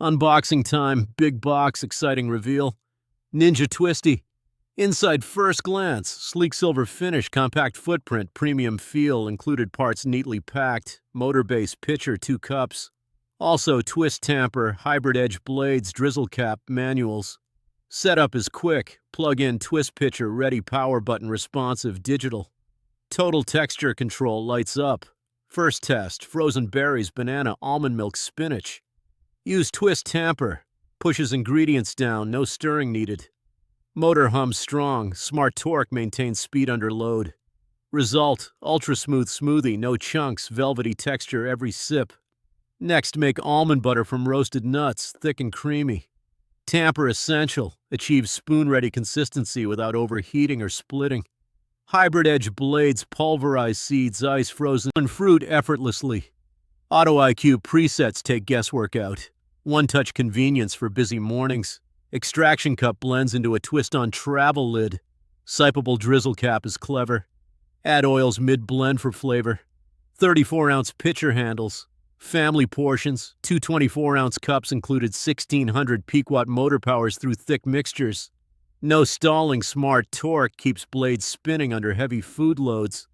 Unboxing time, big box, exciting reveal. Ninja Twisti. Inside first glance, sleek silver finish, compact footprint, premium feel, included parts neatly packed, motor base, pitcher, 2 cups. Also twist tamper, hybrid edge blades, drizzle cap, manuals. Setup is quick, plug-in twist pitcher, ready, power button responsive, digital. Total texture control lights up. First test, frozen berries, banana, almond milk, spinach. Use twist tamper, pushes ingredients down, no stirring needed. Motor hums strong, smart torque maintains speed under load. Result, ultra smooth smoothie, no chunks, velvety texture every sip. Next, make almond butter from roasted nuts, thick and creamy. Tamper essential, achieves spoon-ready consistency without overheating or splitting. Hybrid edge blades pulverize seeds, ice, frozen fruit effortlessly. Auto IQ presets take guesswork out. One-touch convenience for busy mornings. Extraction cup blends into a twist-on travel lid. Sipeable drizzle cap is clever. Add oils mid-blend for flavor. 34-ounce pitcher handles. Family portions. 2 24-ounce cups included 1600 peak watt motor powers through thick mixtures. No stalling, smart torque keeps blades spinning under heavy food loads.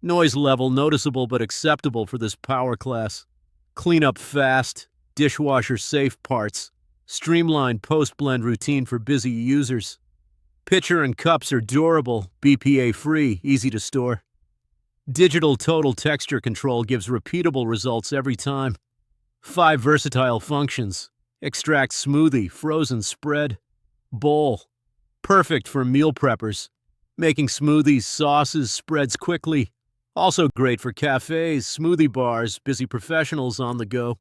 Noise level noticeable but acceptable for this power class. Cleanup fast. Dishwasher safe parts. Streamlined post-blend routine for busy users. Pitcher and cups are durable, BPA-free, easy to store. Digital total texture control gives repeatable results every time. 5 versatile functions. Extract smoothie, frozen spread, bowl. Perfect for meal preppers. Making smoothies, sauces, spreads quickly. Also great for cafes, smoothie bars, busy professionals on the go.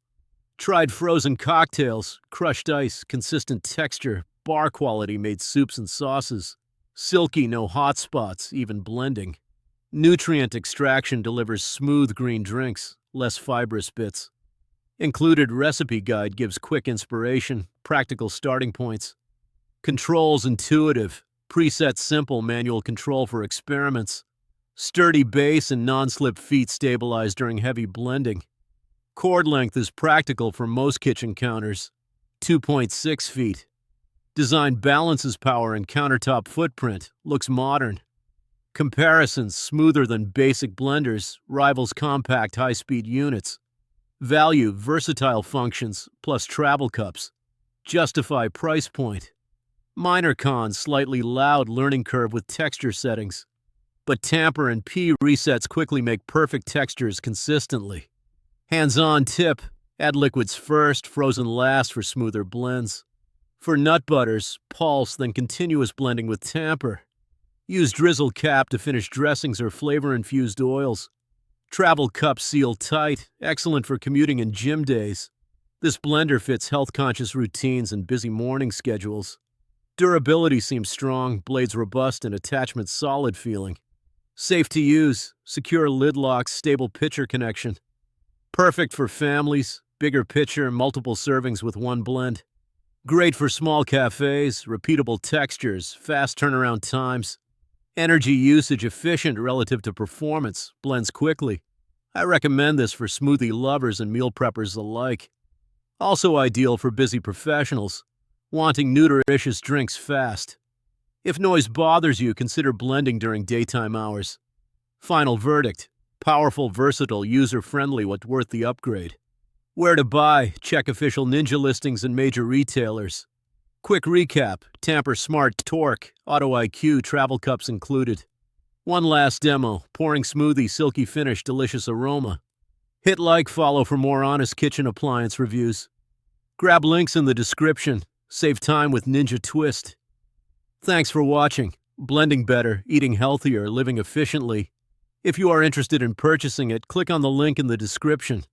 Tried frozen cocktails, crushed ice, consistent texture, bar quality made soups and sauces. Silky, no hot spots, even blending. Nutrient extraction delivers smooth green drinks, less fibrous bits. Included recipe guide gives quick inspiration, practical starting points. Controls intuitive, preset simple manual control for experiments. Sturdy base and non-slip feet stabilize during heavy blending. Cord length is practical for most kitchen counters, 2.6 feet. Design balances power and countertop footprint, looks modern. Comparisons smoother than basic blenders, rivals compact high-speed units. Value, versatile functions, plus travel cups. Justify price point. Minor cons, slightly loud learning curve with texture settings. But tamper and P resets quickly make perfect textures consistently. Hands-on tip, add liquids first, frozen last for smoother blends. For nut butters, pulse, then continuous blending with tamper. Use drizzle cap to finish dressings or flavor-infused oils. Travel cups seal tight, excellent for commuting and gym days. This blender fits health-conscious routines and busy morning schedules. Durability seems strong, blades robust, and attachment solid feeling. Safe to use, secure lid locks, stable pitcher connection. Perfect for families, bigger pitcher, multiple servings with one blend. Great for small cafes, repeatable textures, fast turnaround times. Energy usage efficient relative to performance, blends quickly. I recommend this for smoothie lovers and meal preppers alike. Also ideal for busy professionals, wanting nutritious drinks fast. If noise bothers you, consider blending during daytime hours. Final verdict. Powerful, versatile, user-friendly, what's worth the upgrade. Where to buy? Check official Ninja listings and major retailers. Quick recap. Tamper Smart Torque, Auto IQ, travel cups included. One last demo. Pouring smoothie, silky finish, delicious aroma. Hit like, follow for more honest kitchen appliance reviews. Grab links in the description. Save time with Ninja Twist. Thanks for watching. Blending better, eating healthier, living efficiently. If you are interested in purchasing it, click on the link in the description.